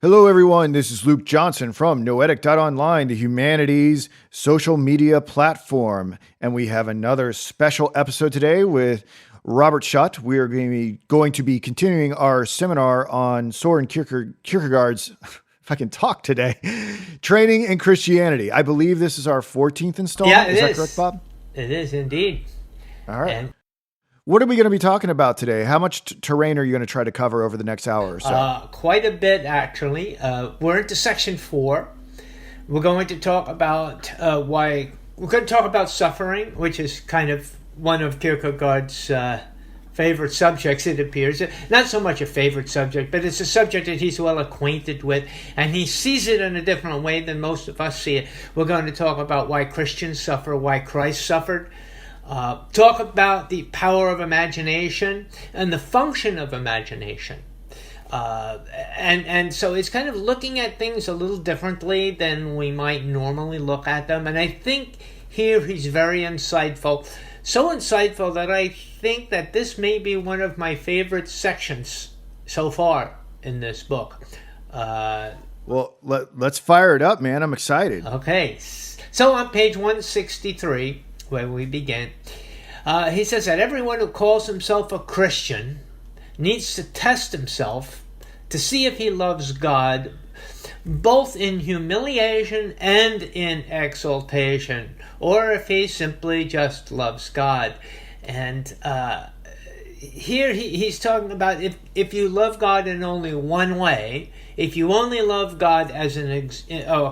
Hello, everyone. This is Luke Johnson from Noetic.online, the humanities social media platform. And we have another special episode today with Robert Schut. We are going to be continuing our seminar on Soren Kierkegaard's, if I can talk today, training in Christianity. I believe this is our 14th installment. Yeah, it Is that is. correct, Bob? It is indeed. All right. And What are we going to be talking about today? How much terrain are you going to try to cover over the next hour or so? quite a bit, actually. We're into section 4. We're going to talk about we're going to talk about suffering, which is kind of one of Kierkegaard's favorite subjects, it appears. Not so much a favorite subject, but it's a subject that he's well acquainted with, and he sees it in a different way than most of us see it. We're going to talk about why Christians suffer, why Christ suffered. Talk about the power of imagination and the function of imagination. And so it's kind of looking at things a little differently than we might normally look at them. And I think here he's very insightful. So insightful that I think that this may be one of my favorite sections so far in this book. Well, let's fire it up, man. I'm excited. Okay. So on page 163, where we begin, he says that everyone who calls himself a Christian needs to test himself to see if he loves God, both in humiliation and in exaltation, or if he simply just loves God. And here he's talking about if you love God in only one way, if you only love God as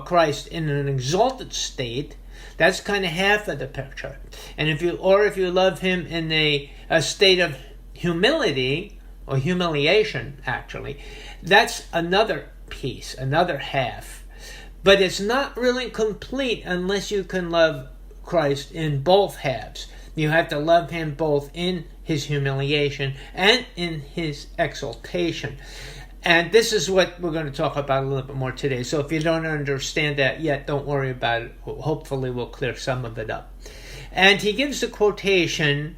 Christ in an exalted state, that's kind of half of the picture. And if you love him in a state of humility or humiliation, actually, that's another piece, another half. But it's not really complete unless you can love Christ in both halves. You have to love him both in his humiliation and in his exaltation. And this is what we're going to talk about a little bit more today. So if you don't understand that yet, don't worry about it. Hopefully we'll clear some of it up. And he gives a quotation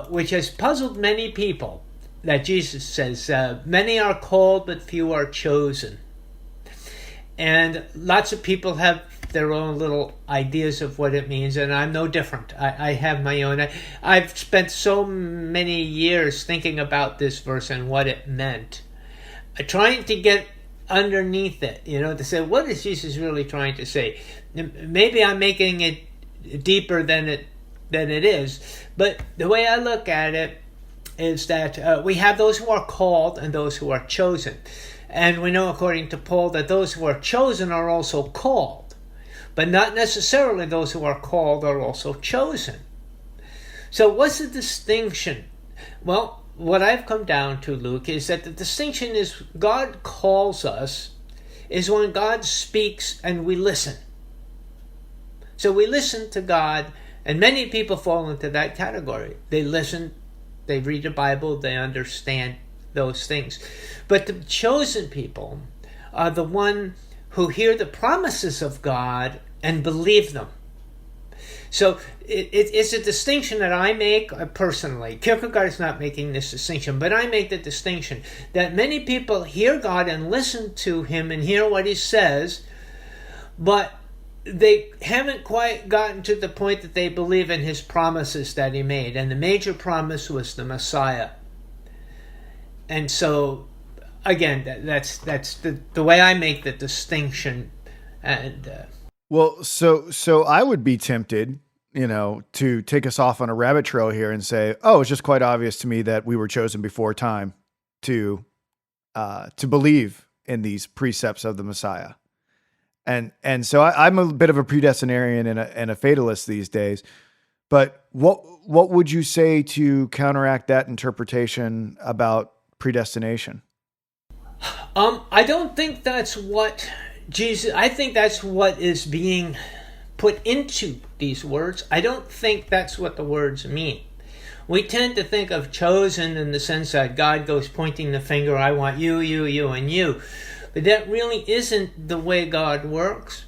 which has puzzled many people, that Jesus says, many are called but few are chosen. And lots of people have their own little ideas of what it means, and I'm no different. I have my own. I've spent so many years thinking about this verse and what it meant, trying to get underneath it, to say, what is Jesus really trying to say? Maybe I'm making it deeper than it is, but the way I look at it is that we have those who are called and those who are chosen. And we know, according to Paul, that those who are chosen are also called, but not necessarily those who are called are also chosen. So what's the distinction? Well, what I've come down to, Luke, is that the distinction is God calls us is when God speaks and we listen. So we listen to God, and many people fall into that category. They listen, they read the Bible, they understand those things. But the chosen people are the one who hear the promises of God and believe them. So it's a distinction that I make personally. Kierkegaard is not making this distinction, but I make the distinction that many people hear God and listen to him and hear what he says, but they haven't quite gotten to the point that they believe in his promises that he made. And the major promise was the Messiah. And so, again, that's the way I make the distinction. And Well, so I would be tempted, to take us off on a rabbit trail here and say, oh, it's just quite obvious to me that we were chosen before time to believe in these precepts of the Messiah. And so I'm a bit of a predestinarian and a fatalist these days. But what would you say to counteract that interpretation about predestination? I don't think that's what Jesus. I think that's what is being put into these words. I don't think that's what the words mean. We tend to think of chosen in the sense that God goes pointing the finger, I want you, you, you, and you. But that really isn't the way God works.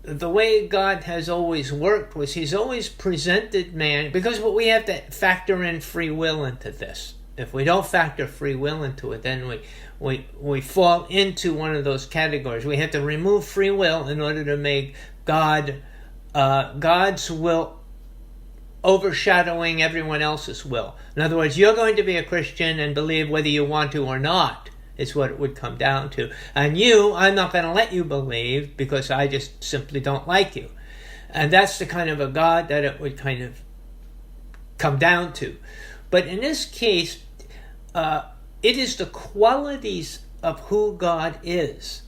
The way God has always worked was he's always presented man, because we have to factor in free will into this. If we don't factor free will into it, then we fall into one of those categories. We have to remove free will in order to make God's will overshadowing everyone else's will. In other words, you're going to be a Christian and believe whether you want to or not, is what it would come down to. And I'm not going to let you believe because I just simply don't like you. And that's the kind of a God that it would kind of come down to. But in this case, it is the qualities of who God is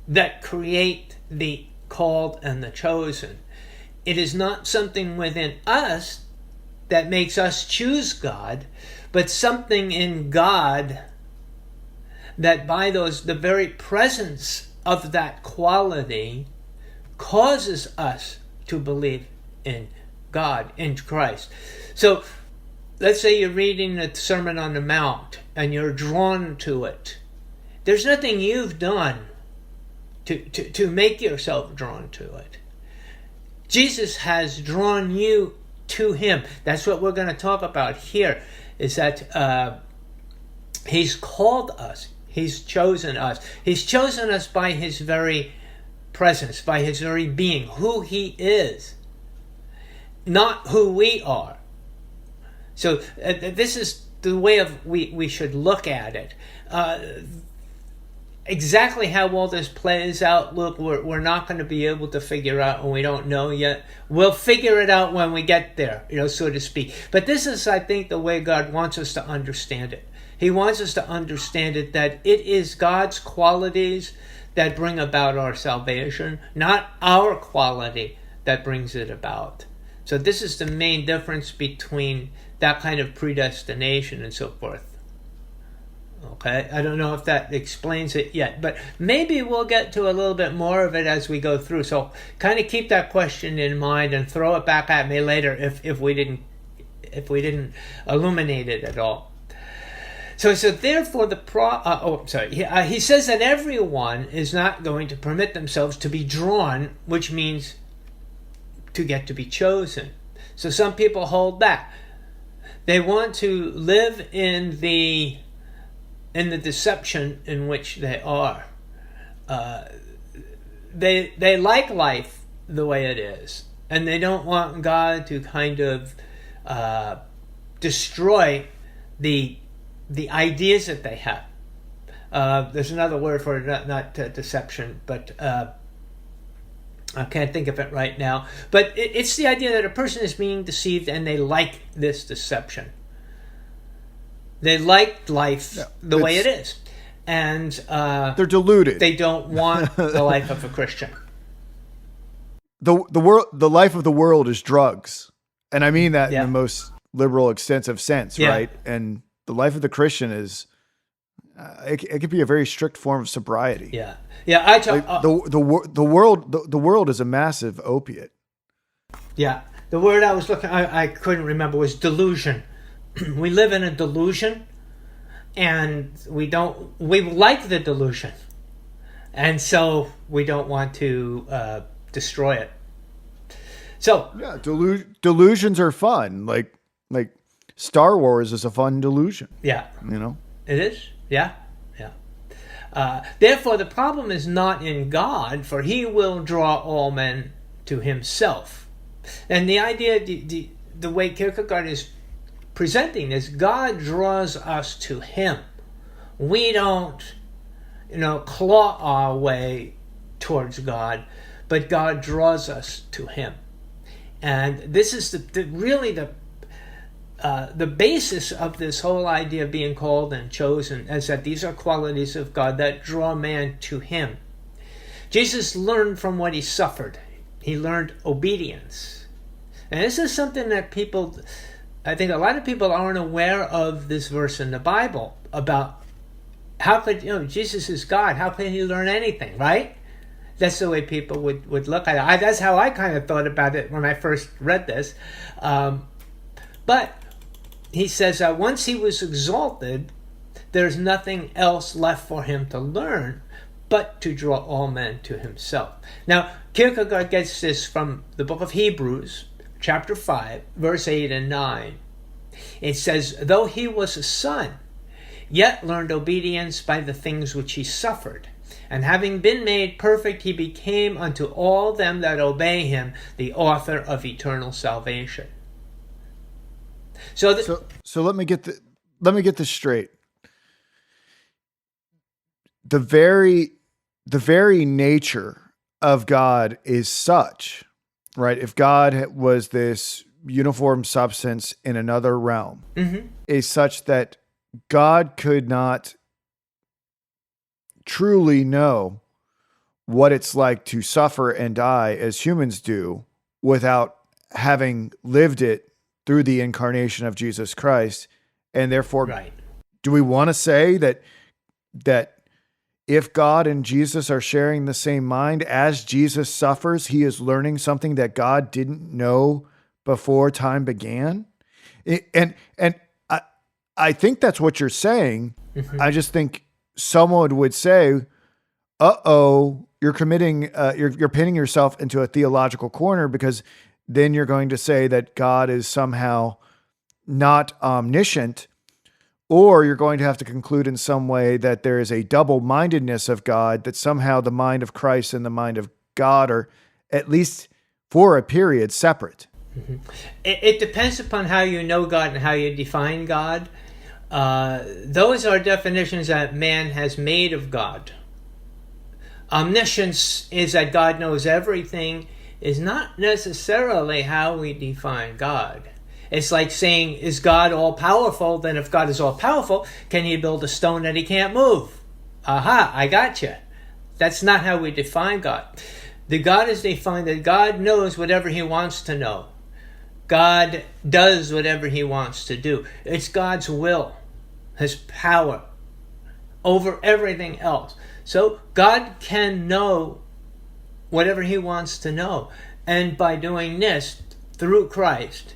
that create the called and the chosen. It is not something within us that makes us choose God, but something in God that by the very presence of that quality causes us to believe in God, in Christ. So let's say you're reading the Sermon on the Mount and you're drawn to it. There's nothing you've done to make yourself drawn to it. Jesus has drawn you to him. That's what we're going to talk about here, is that he's called us. He's chosen us. He's chosen us by his very presence, by his very being, who he is, not who we are. So this is the way we should look at it. Exactly how all this plays out, look, we're not going to be able to figure out, and we don't know yet. We'll figure it out when we get there, so to speak. But this is, I think, the way God wants us to understand it. He wants us to understand it, that it is God's qualities that bring about our salvation, not our quality that brings it about. So this is the main difference between that kind of predestination and so forth. Okay, I don't know if that explains it yet, but maybe we'll get to a little bit more of it as we go through. So kind of keep that question in mind and throw it back at me later if we didn't illuminate it at all. So therefore he says that everyone is not going to permit themselves to be drawn, which means to get to be chosen. So some people hold back. They want to live in the deception in which they are. They like life the way it is, and they don't want God to kind of destroy the ideas that they have. There's another word for it, not deception, but I can't think of it right now. But it's the idea that a person is being deceived and they like this deception. They like life the way it is. And they're deluded. They don't want the life of a Christian. The life of the world is drugs. And I mean that in the most liberal, extensive sense, right? And the life of the Christian is, it could be a very strict form of sobriety. Yeah. The world is a massive opiate. Yeah. The word I was looking, I couldn't remember, was delusion. We live in a delusion, and we like the delusion, and so we don't want to destroy it. So delusions are fun. Like Star Wars is a fun delusion. Yeah, it is. Yeah. Therefore, the problem is not in God, for He will draw all men to Himself. And the idea, the way Kierkegaard is presenting this, God draws us to Him. We don't, claw our way towards God, but God draws us to Him. And this is really the basis of this whole idea of being called and chosen, is that these are qualities of God that draw man to Him. Jesus learned from what He suffered. He learned obedience. And this is something that I think a lot of people aren't aware of this verse in the Bible about how could, Jesus is God. How can He learn anything, right? That's the way people would look at it. That's how I kind of thought about it when I first read this. But he says that once He was exalted, there's nothing else left for Him to learn but to draw all men to Himself. Now, Kierkegaard gets this from the book of Hebrews, chapter 5, verse 8 and 9. It says, though he was a son, yet learned obedience by the things which he suffered. And having been made perfect, he became unto all them that obey him the author of eternal salvation. So let me get this straight. The very nature of God is such, right? If God was this uniform substance in another realm, is such that God could not truly know what it's like to suffer and die as humans do without having lived it through the incarnation of Jesus Christ. And therefore, right. Do we want to say that if God and Jesus are sharing the same mind, as Jesus suffers, he is learning something that God didn't know before time began? And I think that's what you're saying. I just think someone would say, you're committing, you're pinning yourself into a theological corner, because then you're going to say that God is somehow not omniscient, or you're going to have to conclude in some way that there is a double-mindedness of God, that somehow the mind of Christ and the mind of God are, at least for a period, separate. It depends upon how you know God and how you define God. Those are definitions that man has made of God. Omniscience is that God knows everything, is not necessarily how we define God. It's like saying, is God all-powerful? Then if God is all-powerful, can he build a stone that he can't move? Aha, I got you. That's not how we define God. The God is defined that God knows whatever he wants to know. God does whatever he wants to do. It's God's will, his power over everything else. So God can know whatever he wants to know. And by doing this, through Christ,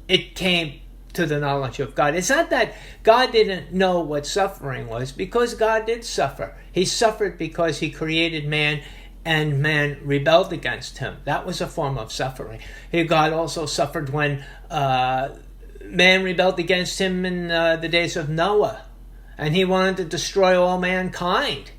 it came to the knowledge of God. It's not that God didn't know what suffering was, because God did suffer. He suffered because he created man, and man rebelled against him. That was a form of suffering. God also suffered when man rebelled against him in the days of Noah, and he wanted to destroy all mankind.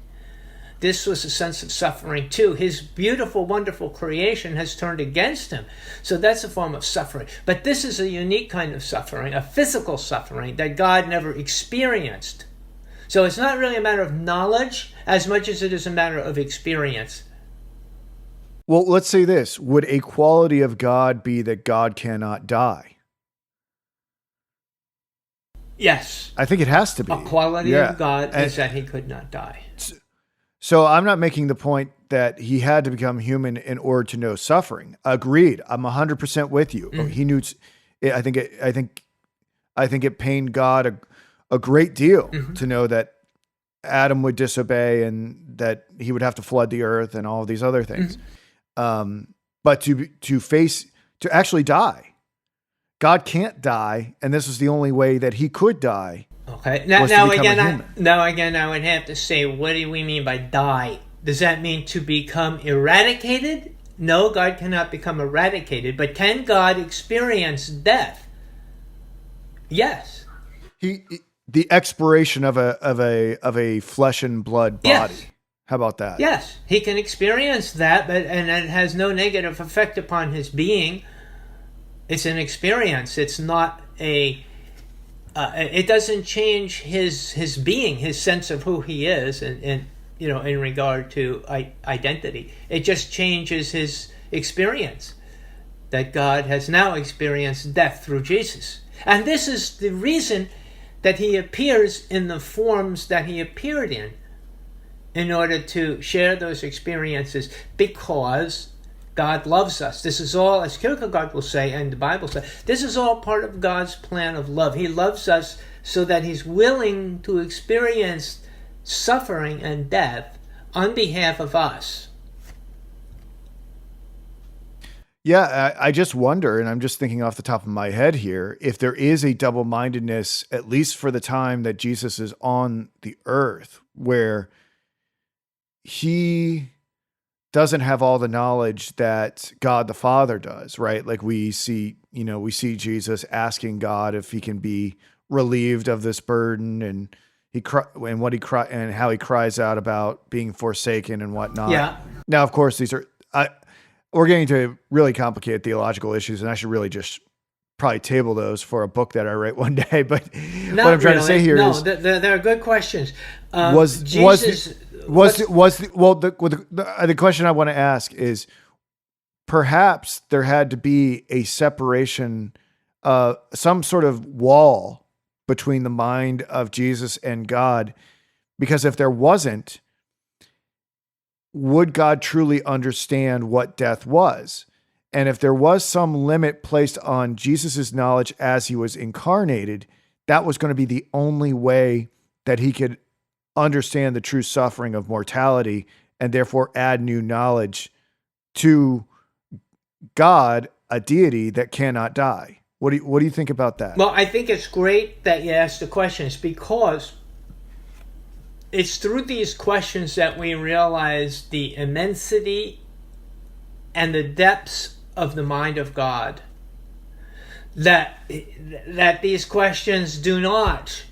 This was a sense of suffering too. His beautiful, wonderful creation has turned against him. So that's a form of suffering. But this is a unique kind of suffering, a physical suffering that God never experienced. So it's not really a matter of knowledge as much as it is a matter of experience. Well, let's say this. Would a quality of God be that God cannot die? Yes. I think it has to be. A quality of God is that he could not die. So I'm not making the point that he had to become human in order to know suffering. Agreed. I'm 100% with you. He knew. I think it pained God a great deal to know that Adam would disobey and that he would have to flood the earth and all of these other things. But to actually die, God can't die, and this is the only way that he could die. Okay. Now again, I would have to say, what do we mean by die? Does that mean to become eradicated? No, God cannot become eradicated. But can God experience death? Yes. The expiration of a flesh and blood body. Yes. How about that? Yes, he can experience that, and it has no negative effect upon his being. It's an experience. It's not it doesn't change his being, his sense of who he is, and in regard to identity. It just changes his experience, that God has now experienced death through Jesus. And this is the reason that he appears in the forms that he appeared in order to share those experiences, because God loves us. This is all, as Kierkegaard will say, and the Bible says, this is all part of God's plan of love. He loves us so that he's willing to experience suffering and death on behalf of us. Yeah, I just wonder, and I'm just thinking off the top of my head here, if there is a double-mindedness, at least for the time that Jesus is on the earth, where he doesn't have all the knowledge that God the Father does, right? Like we see Jesus asking God if he can be relieved of this burden, and and how he cries out about being forsaken and whatnot. Yeah. Now, of course, we're getting to really complicated theological issues, and I should really just probably table those for a book that I write one day. But what I'm trying to say here is, they're good questions. the question I want to ask is, perhaps there had to be a separation, some sort of wall between the mind of Jesus and God, because if there wasn't, would God truly understand what death was? And if there was some limit placed on Jesus's knowledge as he was incarnated, that was going to be the only way that he could understand the true suffering of mortality and therefore add new knowledge to God, a deity that cannot die. What do you think about that? Well, I think it's great that you asked the questions, because it's through these questions that we realize the immensity and the depths of the mind of God. That these questions do not,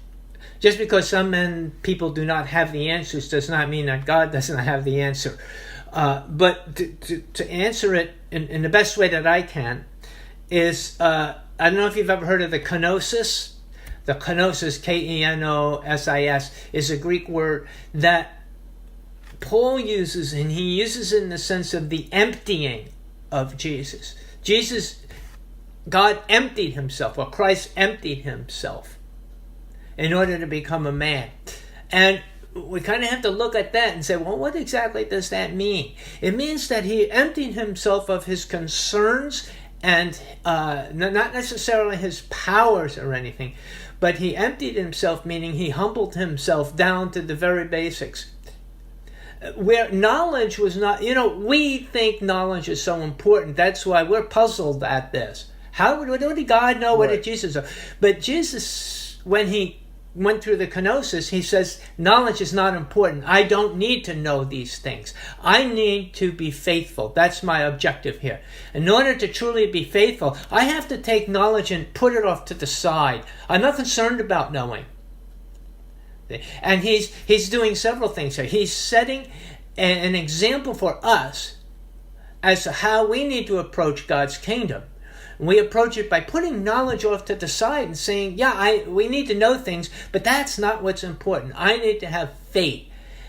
just because some people do not have the answers, does not mean that God does not have the answer. But to answer it in the best way that I can is, I don't know if you've ever heard of the kenosis. The kenosis, Kenosis, is a Greek word that Paul uses, and he uses it in the sense of the emptying of Jesus. God emptied himself, or Christ emptied himself in order to become a man. And we kind of have to look at that and say, well, what exactly does that mean? It means that he emptied himself of his concerns and not necessarily his powers or anything, but he emptied himself, meaning he humbled himself down to the very basics. Where knowledge was not, we think knowledge is so important. That's why we're puzzled at this. What did God know? What did Jesus know? But Jesus, when he went through the kenosis, he says, knowledge is not important. I don't need to know these things. I need to be faithful. That's my objective here. In order to truly be faithful, I have to take knowledge and put it off to the side. I'm not concerned about knowing. And he's doing several things here. He's setting an example for us as to how we need to approach God's kingdom. We approach it by putting knowledge off to the side and saying, we need to know things, but that's not what's important. I need to have faith.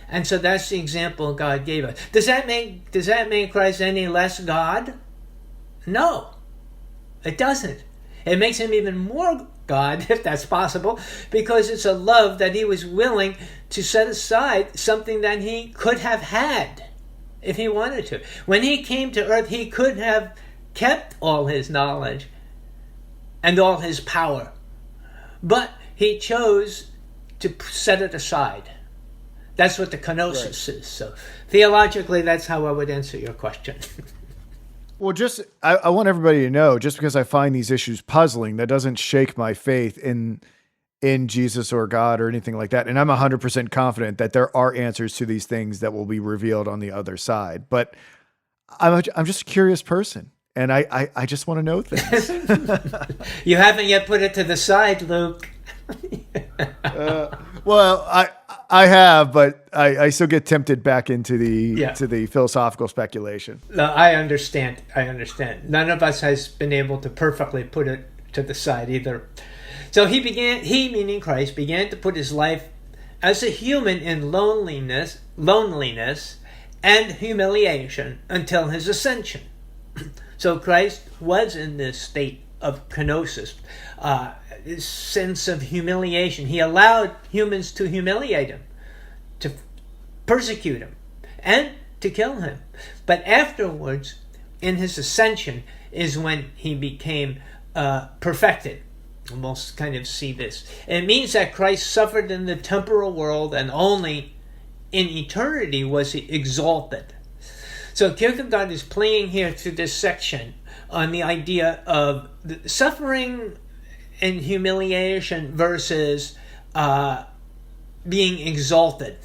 And so that's the example God gave us. Does that make Christ any less God? No, it doesn't. It makes him even more God, if that's possible, because it's a love that he was willing to set aside something that he could have had if he wanted to. When he came to earth, he could have kept all his knowledge and all his power, but he chose to set it aside. That's what the kenosis is. So theologically, that's how I would answer your question. Well, I want everybody to know, just because I find these issues puzzling, that doesn't shake my faith in Jesus or God or anything like that. And I'm 100% confident that there are answers to these things that will be revealed on the other side. But I'm just a curious person, and I just want to know things. You haven't yet put it to the side, Luke. Well, I have, but I still get tempted back into the philosophical speculation. No, I understand. None of us has been able to perfectly put it to the side either. So he, meaning Christ, began to put his life as a human in loneliness and humiliation until his ascension. So Christ was in this state of kenosis, this sense of humiliation. He allowed humans to humiliate him, to persecute him, and to kill him. But afterwards, in his ascension, is when he became perfected. And we'll kind of see this. It means that Christ suffered in the temporal world, and only in eternity was he exalted. So Kierkegaard is playing here through this section on the idea of the suffering and humiliation versus being exalted.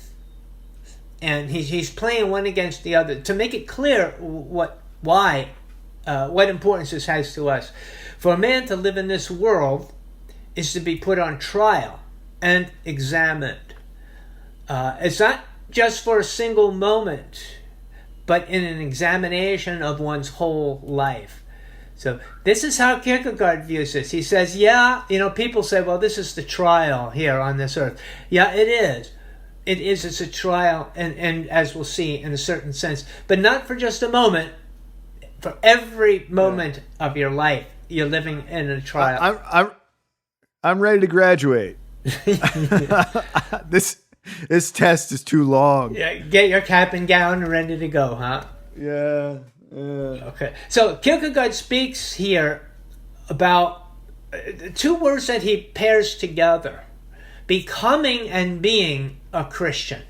and he's playing one against the other to make it clear what importance this has to us. For a man to live in this world is to be put on trial and examined. It's not just for a single moment, but in an examination of one's whole life. So this is how Kierkegaard views this. He says, people say, well, this is the trial here on this earth. Yeah, it is. It's a trial, and as we'll see, in a certain sense, but not for just a moment. For every moment of your life, you're living in a trial. I'm ready to graduate. This test is too long. Yeah, get your cap and gown and ready to go, huh? Yeah. Okay. So Kierkegaard speaks here about two words that he pairs together: becoming and being a Christian.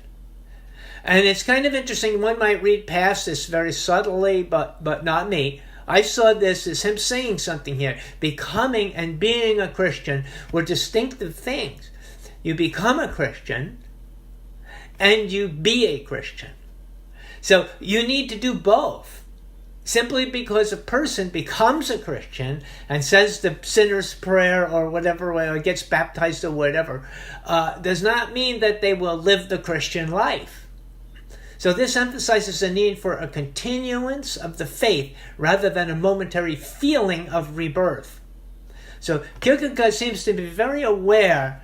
And it's kind of interesting. One might read past this very subtly, but not me. I saw this as him saying something here. Becoming and being a Christian were distinctive things. You become a Christian and you be a Christian. So you need to do both. Simply because a person becomes a Christian and says the sinner's prayer or whatever, or gets baptized or whatever, does not mean that they will live the Christian life. So this emphasizes the need for a continuance of the faith rather than a momentary feeling of rebirth. So Kierkegaard seems to be very aware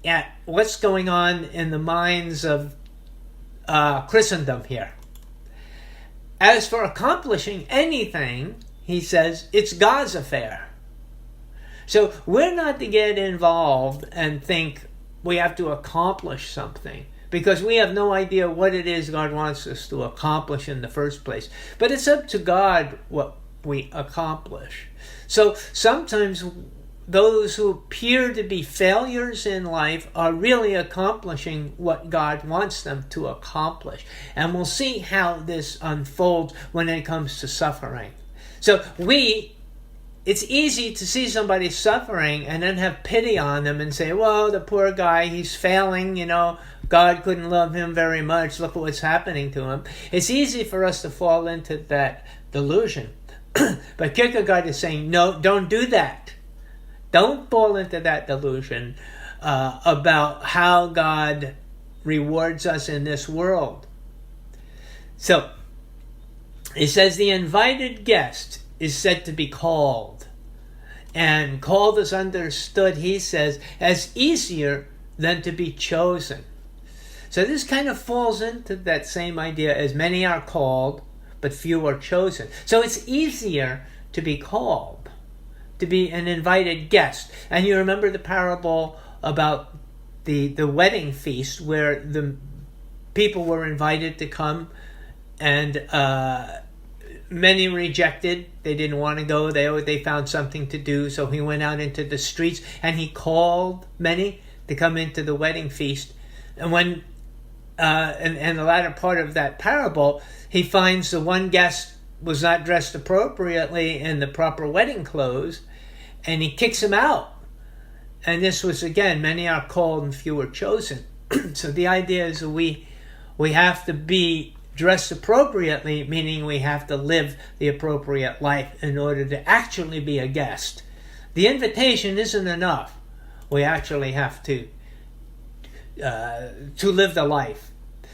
at what's going on in the minds of Christendom here. As for accomplishing anything, he says, it's God's affair. So we're not to get involved and think we have to accomplish something, because we have no idea what it is God wants us to accomplish in the first place. But it's up to God what we accomplish. So sometimes those who appear to be failures in life are really accomplishing what God wants them to accomplish. And we'll see how this unfolds when it comes to suffering. So it's easy to see somebody suffering and then have pity on them and say, well, the poor guy, he's failing, God couldn't love him very much. Look at what's happening to him. It's easy for us to fall into that delusion. But Kierkegaard is saying, no, don't do that. Don't fall into that delusion about how God rewards us in this world. So, he says the invited guest is said to be called. And called is understood, he says, as easier than to be chosen. So this kind of falls into that same idea as many are called, but few are chosen. So it's easier to be called, to be an invited guest. And you remember the parable about the wedding feast where the people were invited to come and many rejected. They didn't want to go. They found something to do. So he went out into the streets and he called many to come into the wedding feast. And when in the latter part of that parable, he finds the one guest was not dressed appropriately in the proper wedding clothes, and he kicks him out. And this was, again, many are called and few are chosen. So the idea is that we have to be dressed appropriately, meaning we have to live the appropriate life in order to actually be a guest. The invitation isn't enough. We actually have to live the life.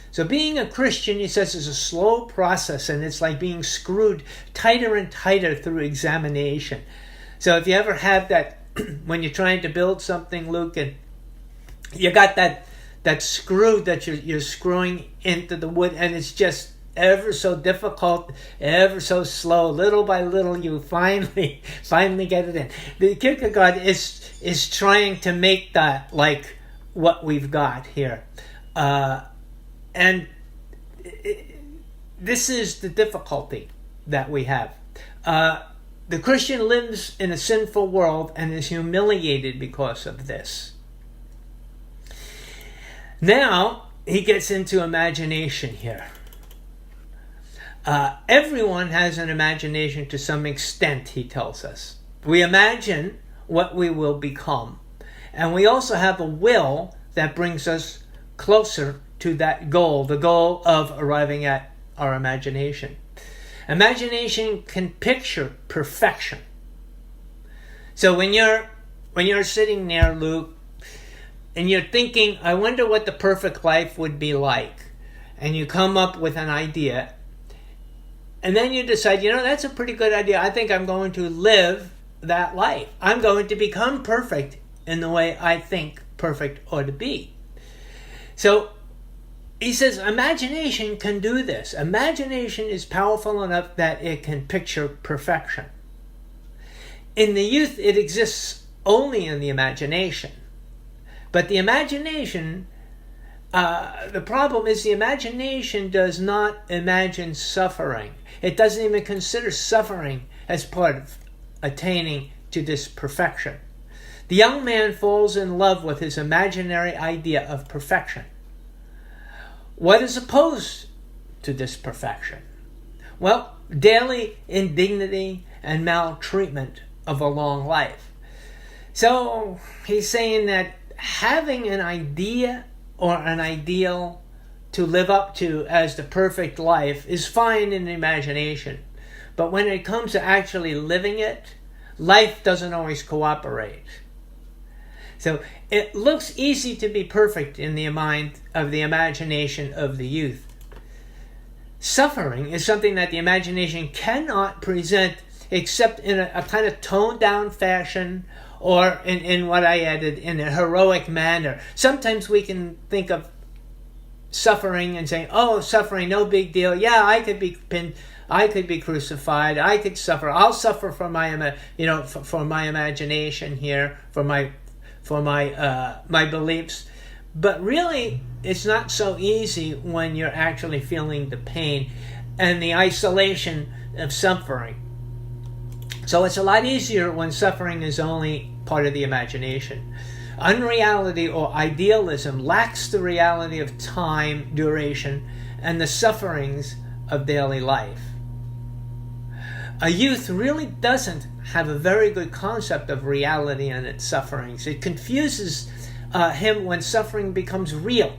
So being a Christian, he says, is a slow process, and it's like being screwed tighter and tighter through examination. So if you ever have that, when you're trying to build something, Luke, and you got that screw that you're screwing into the wood, and it's just ever so difficult, ever so slow, little by little, you finally get it in. The Kierkegaard is trying to make that like what we've got here. And this is the difficulty that we have. The Christian lives in a sinful world and is humiliated because of this. Now, he gets into imagination here. Everyone has an imagination to some extent, he tells us. We imagine what we will become. And we also have a will that brings us closer to that goal, the goal of arriving at our imagination. Imagination can picture perfection. So when you're sitting there, Luke, and you're thinking, I wonder what the perfect life would be like, and you come up with an idea, and then you decide, that's a pretty good idea. I think I'm going to live that life. I'm going to become perfect in the way I think perfect ought to be. So he says imagination can do this. Imagination is powerful enough that it can picture perfection. In the youth, it exists only in the imagination. But the imagination, the problem is the imagination does not imagine suffering. It doesn't even consider suffering as part of attaining to this perfection. The young man falls in love with his imaginary idea of perfection. What is opposed to this perfection? Well, daily indignity and maltreatment of a long life. So he's saying that having an idea or an ideal to live up to as the perfect life is fine in the imagination. But when it comes to actually living it, life doesn't always cooperate. So it looks easy to be perfect in the mind of the imagination of the youth. Suffering is something that the imagination cannot present except in a kind of toned down fashion, or in what I added, in a heroic manner. Sometimes we can think of suffering and saying, oh, suffering, no big deal. Yeah, I could be pinned, I could be crucified, I could suffer. I'll suffer for my, for my imagination here, for my beliefs. But really, it's not so easy when you're actually feeling the pain and the isolation of suffering. So it's a lot easier when suffering is only part of the imagination. Unreality or idealism lacks the reality of time, duration, and the sufferings of daily life. A youth really doesn't have a very good concept of reality and its sufferings. It confuses him when suffering becomes real.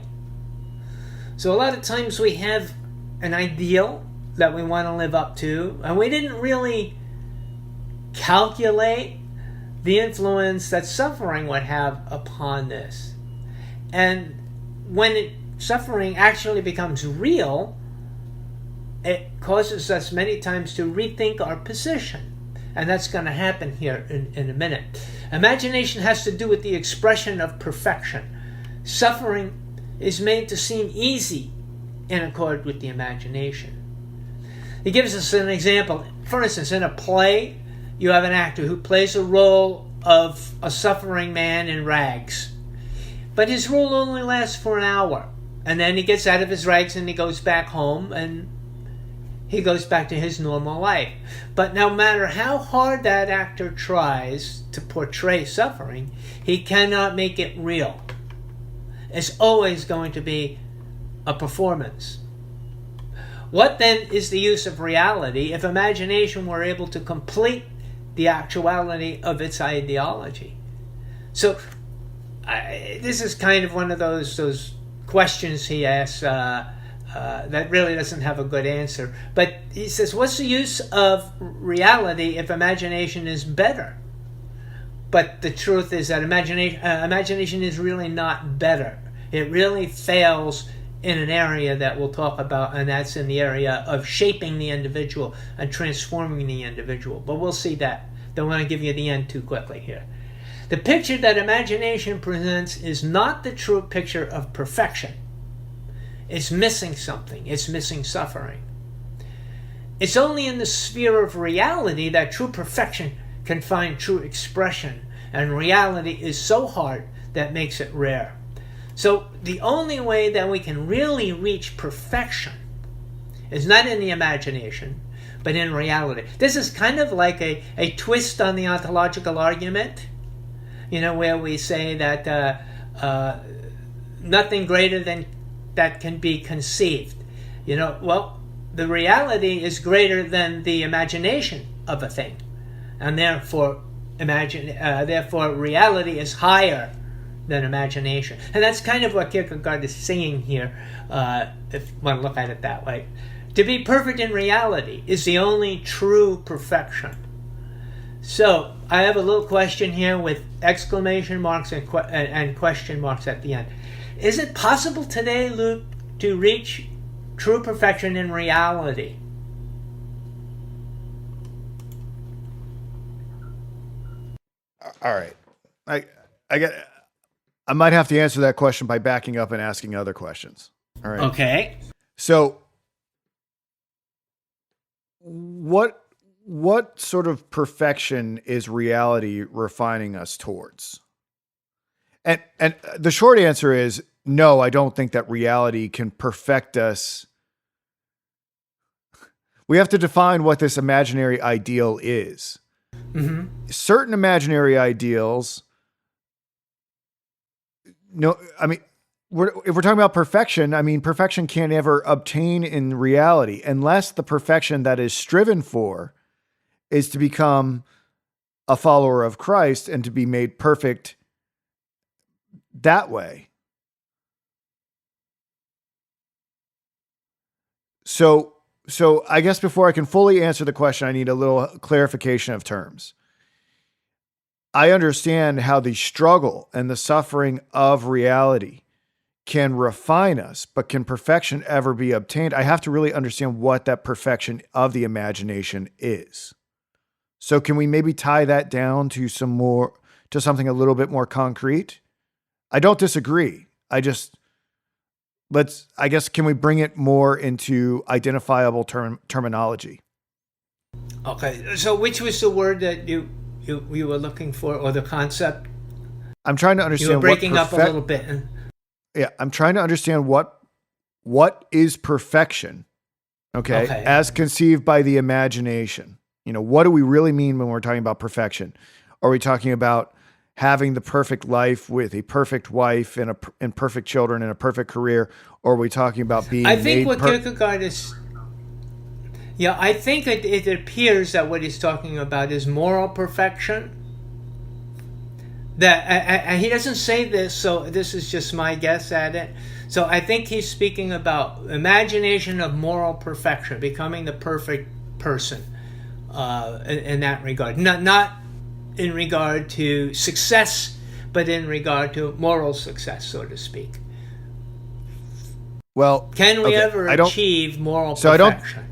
So a lot of times we have an ideal that we want to live up to, and we didn't really calculate the influence that suffering would have upon this. And when suffering actually becomes real, it causes us many times to rethink our position. And that's going to happen here in a minute. Imagination has to do with the expression of perfection. Suffering is made to seem easy in accord with the imagination. He gives us an example. For instance, in a play, you have an actor who plays a role of a suffering man in rags. But his role only lasts for an hour. And then he gets out of his rags and he goes back home and he goes back to his normal life. But no matter how hard that actor tries to portray suffering, he cannot make it real. It's always going to be a performance. What then is the use of reality if imagination were able to complete the actuality of its ideology? So this is kind of one of those questions he asks that really doesn't have a good answer. But he says, what's the use of reality if imagination is better? But the truth is that imagination is really not better. It really fails in an area that we'll talk about, and that's in the area of shaping the individual and transforming the individual. But we'll see that. Don't want to give you the end too quickly here. The picture that imagination presents is not the true picture of perfection. It's missing something. It's missing suffering. It's only in the sphere of reality that true perfection can find true expression, and reality is so hard that makes it rare. So the only way that we can really reach perfection is not in the imagination, but in reality. This is kind of like a twist on the ontological argument, where we say that nothing greater than that can be conceived. Well, the reality is greater than the imagination of a thing, and therefore reality is higher than imagination. And that's kind of what Kierkegaard is saying here, if you want to look at it that way. To be perfect in reality is the only true perfection. So I have a little question here with exclamation marks and question marks at the end. Is it possible today, Luke, to reach true perfection in reality? All right. I might have to answer that question by backing up and asking other questions. All right. Okay. So what sort of perfection is reality refining us towards? And the short answer is no, I don't think that reality can perfect us. We have to define what this imaginary ideal is. Mm-hmm. Certain imaginary ideals, no, I mean, if we're talking about perfection, I mean, perfection can't ever obtain in reality unless the perfection that is striven for is to become a follower of Christ and to be made perfect that way. So I guess before I can fully answer the question, I need a little clarification of terms. I understand how the struggle and the suffering of reality can refine us, but can perfection ever be obtained? I have to really understand what that perfection of the imagination is. So can we maybe tie that down to something a little bit more concrete? I don't disagree. I guess, can we bring it more into identifiable terminology? Okay. So which was the word that you were looking for, or the concept? I'm trying to understand. You were breaking up a little bit. Yeah, I'm trying to understand what is perfection, okay, as conceived by the imagination. What do we really mean when we're talking about perfection? Are we talking about having the perfect life with a perfect wife and perfect children and a perfect career? Or are we talking about being I think what Kierkegaard is... Yeah, I think it appears that what he's talking about is moral perfection. That he doesn't say this, so this is just my guess at it. So I think he's speaking about imagination of moral perfection, becoming the perfect person in that regard. Not in regard to success, but in regard to moral success, so to speak. Well, can we ever achieve moral perfection?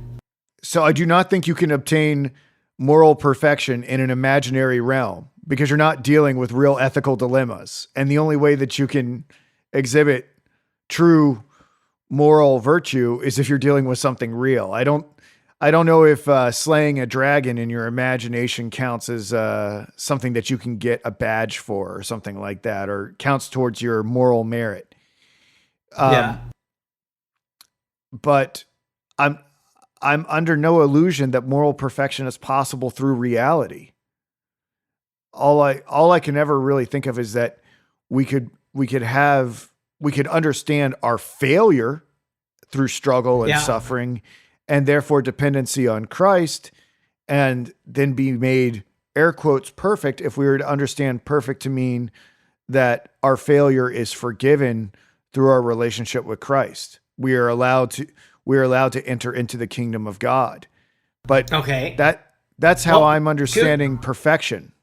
So I do not think you can obtain moral perfection in an imaginary realm, because you're not dealing with real ethical dilemmas. And the only way that you can exhibit true moral virtue is if you're dealing with something real. I don't know if slaying a dragon in your imagination counts as something that you can get a badge for or something like that, or counts towards your moral merit. But I'm under no illusion that moral perfection is possible through reality. All I can ever really think of is that we could understand our failure through struggle and suffering, and therefore dependency on Christ, and then be made, air quotes, perfect, if we were to understand perfect to mean that our failure is forgiven through our relationship with Christ. We are allowed to enter into the kingdom of God. But that's how I'm understanding perfection.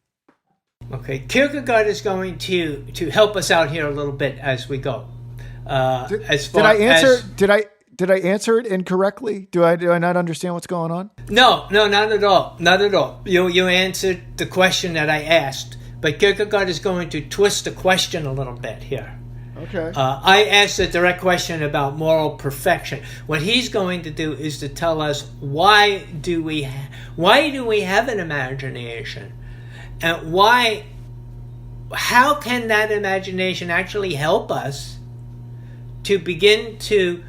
Okay, Kierkegaard is going to help us out here a little bit as we go. Did I answer it incorrectly? Do I not understand what's going on? No, not at all. Not at all. You answered the question that I asked, but Kierkegaard is going to twist the question a little bit here. Okay. I asked a direct question about moral perfection. What he's going to do is to tell us why do we have an imagination, and how can that imagination actually help us to begin to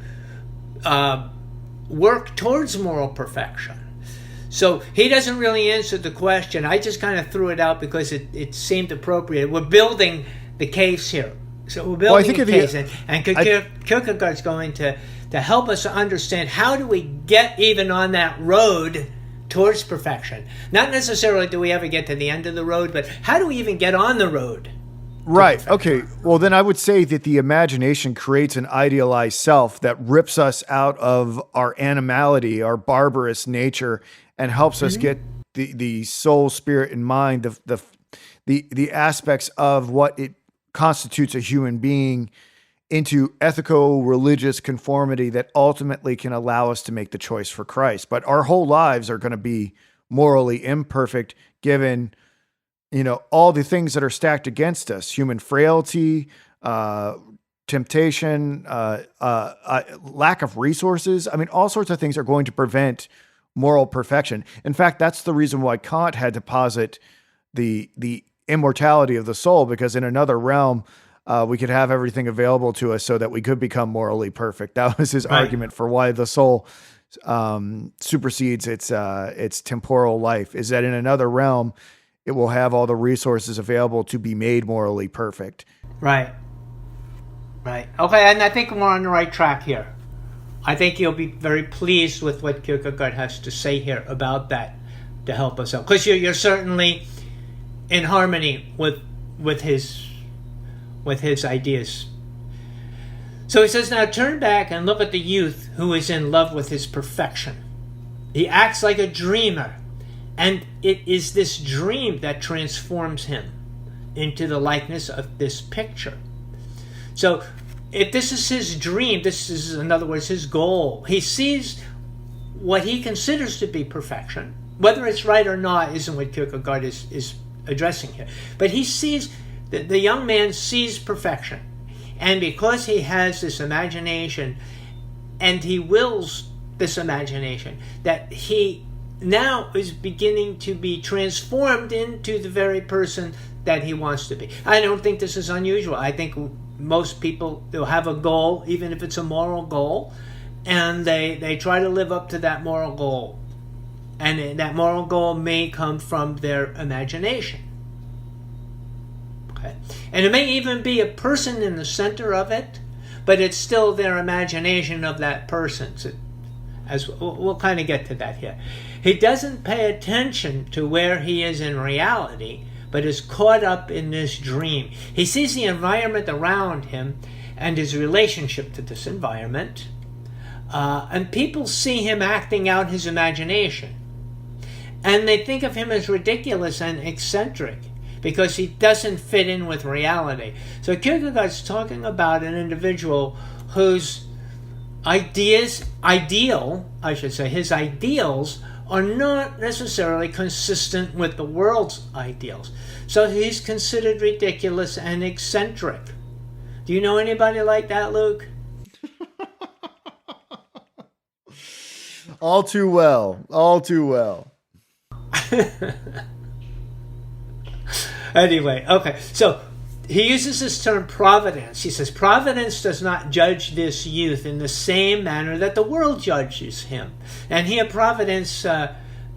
work towards moral perfection. So he doesn't really answer the question. I just kind of threw it out because it seemed appropriate. We're building the case here. So we're building the case, and Kierkegaard's going to help us to understand how do we get even on that road towards perfection. Not necessarily do we ever get to the end of the road, but how do we even get on the road Right. Okay. Well, then I would say that the imagination creates an idealized self that rips us out of our animality, our barbarous nature, and helps us get the soul, spirit, and mind, the aspects of what it constitutes a human being into ethical, religious conformity that ultimately can allow us to make the choice for Christ. But our whole lives are going to be morally imperfect, given all the things that are stacked against us: human frailty, temptation, lack of resources. I mean, all sorts of things are going to prevent moral perfection. In fact, that's the reason why Kant had to posit the immortality of the soul, because in another realm, we could have everything available to us so that we could become morally perfect. That was his argument for why the soul supersedes its temporal life, is that in another realm, it will have all the resources available to be made morally perfect. Right. Okay, and I think we're on the right track here. I think you'll be very pleased with what Kierkegaard has to say here about that to help us out. Because you're certainly in harmony with his ideas. So he says, now turn back and look at the youth who is in love with his perfection. He acts like a dreamer, and it is this dream that transforms him into the likeness of this picture. So if this is his dream, this is, in other words, his goal. He sees what he considers to be perfection. Whether it's right or not isn't what Kierkegaard is addressing here. But he sees, the young man sees perfection. And because he has this imagination, and he wills this imagination, that he now is beginning to be transformed into the very person that he wants to be. I don't think this is unusual. I think most people, they'll have a goal, even if it's a moral goal, and they try to live up to that moral goal. And that moral goal may come from their imagination. Okay. And it may even be a person in the center of it, but it's still their imagination of that person. So, as we'll kind of get to that here. He doesn't pay attention to where he is in reality, but is caught up in this dream. He sees the environment around him and his relationship to this environment, and people see him acting out his imagination. And they think of him as ridiculous and eccentric because he doesn't fit in with reality. So Kierkegaard's talking about an individual whose his ideals are not necessarily consistent with the world's ideals. So he's considered ridiculous and eccentric. Do you know anybody like that, Luke? All too well. Anyway, okay. So he uses this term providence. He says, providence does not judge this youth in the same manner that the world judges him. And here, providence,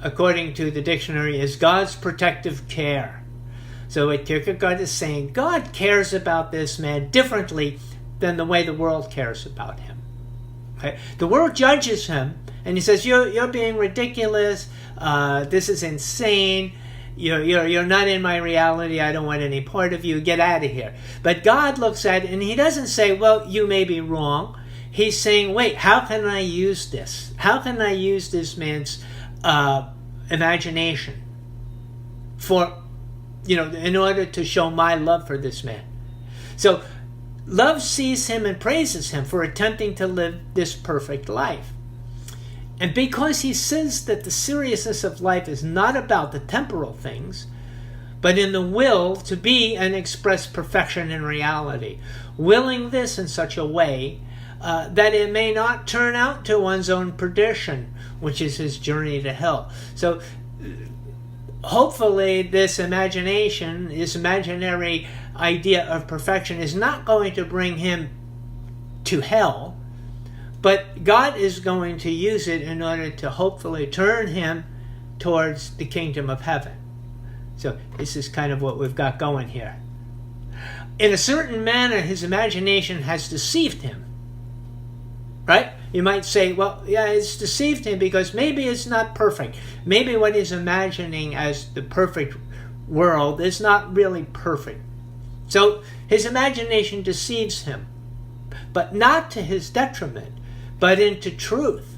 according to the dictionary, is God's protective care. So what Kierkegaard is saying, God cares about this man differently than the way the world cares about him. Okay? The world judges him, and he says, you're being ridiculous. This is insane. You're not in my reality. I don't want any part of you. Get out of here. But God looks at it, and he doesn't say, well, you may be wrong. He's saying, wait, how can I use this? How can I use this man's imagination in order to show my love for this man? So love sees him and praises him for attempting to live this perfect life. And because he says that the seriousness of life is not about the temporal things, but in the will to be and express perfection in reality, willing this in such a way that it may not turn out to one's own perdition, which is his journey to hell. So hopefully this imagination, this imaginary idea of perfection is not going to bring him to hell, but God is going to use it in order to hopefully turn him towards the kingdom of heaven. So this is kind of what we've got going here. In a certain manner, his imagination has deceived him. Right? You might say, well, yeah, it's deceived him because maybe it's not perfect. Maybe what he's imagining as the perfect world is not really perfect. So his imagination deceives him, but not to his detriment, but into truth.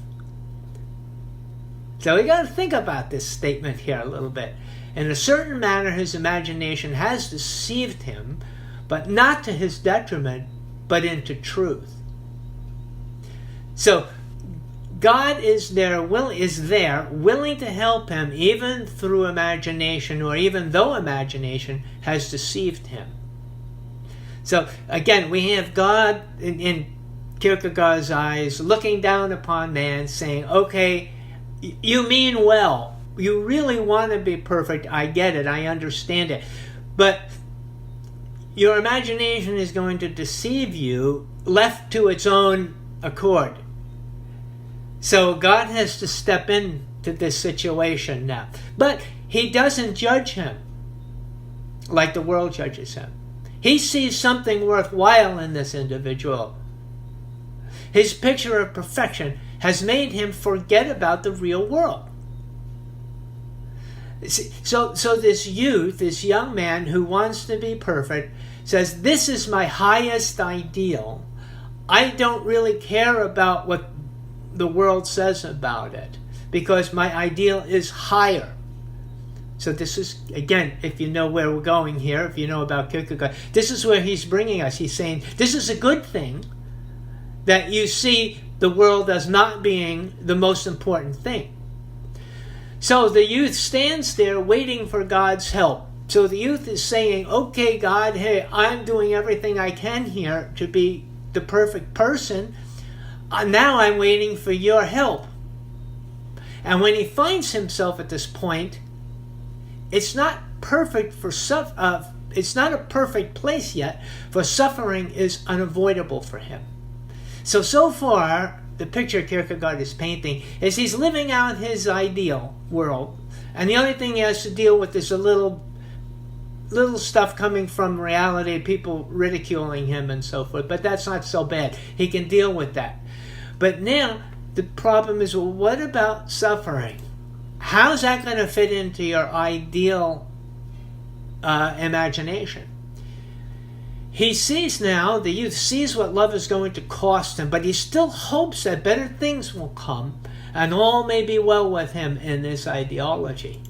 So we got to think about this statement here a little bit. In a certain manner, his imagination has deceived him, but not to his detriment, but into truth. So God is there, willing to help him, even through imagination, or even though imagination has deceived him. So again, we have God in Kierkegaard's eyes looking down upon man, saying, "Okay, you mean well. You really want to be perfect. I get it. I understand it. But your imagination is going to deceive you, left to its own accord." So God has to step into this situation now. But he doesn't judge him like the world judges him. He sees something worthwhile in this individual. His picture of perfection has made him forget about the real world. So this youth, this young man who wants to be perfect, says, "This is my highest ideal. I don't really care about what the world says about it, because my ideal is higher." So this is, again, if you know where we're going here, if you know about Kierkegaard, this is where he's bringing us. He's saying, this is a good thing that you see the world as not being the most important thing. So the youth stands there waiting for God's help. So the youth is saying, "Okay, God, hey, I'm doing everything I can here to be the perfect person. Now I'm waiting for your help." And when he finds himself at this point, it's not perfect for it's not a perfect place yet, for suffering is unavoidable for him. So far, the picture Kierkegaard is painting is he's living out his ideal world, and the only thing he has to deal with is a little stuff coming from reality, people ridiculing him and so forth, but that's not so bad. He can deal with that. But now the problem is, well, what about suffering? How's that going to fit into your ideal imagination? He sees now, the youth sees what love is going to cost him, but he still hopes that better things will come and all may be well with him in this ideology.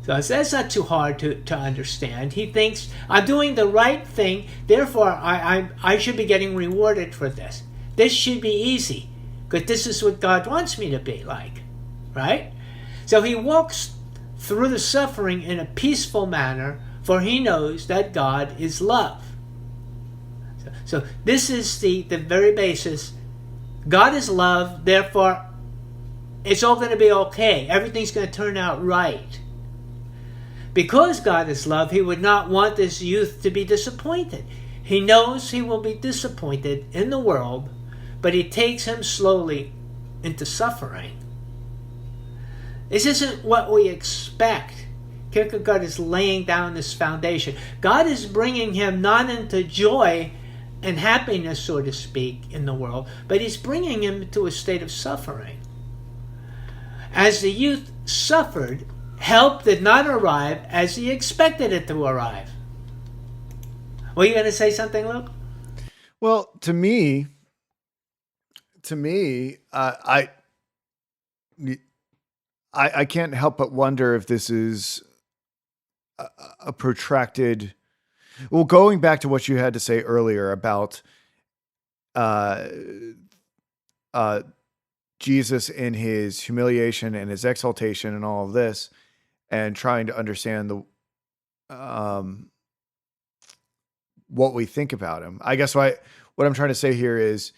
So that's not too hard to understand. He thinks, I'm doing the right thing, therefore I should be getting rewarded for this. This should be easy, because this is what God wants me to be like, right? So he walks through the suffering in a peaceful manner, for he knows that God is love. So this is the very basis. God is love, therefore it's all going to be okay. Everything's going to turn out right. Because God is love, he would not want this youth to be disappointed. He knows he will be disappointed in the world, but he takes him slowly into suffering. This isn't what we expect. Kierkegaard is laying down this foundation. God is bringing him not into joy and happiness, so to speak, in the world, but he's bringing him to a state of suffering. As the youth suffered, help did not arrive as he expected it to arrive. Were you going to say something, Luke? Well, to me, I can't help but wonder if this is a protracted. Well, going back to what you had to say earlier about Jesus in his humiliation and his exaltation and all of this, and trying to understand what we think about him. I guess what I'm trying to say here is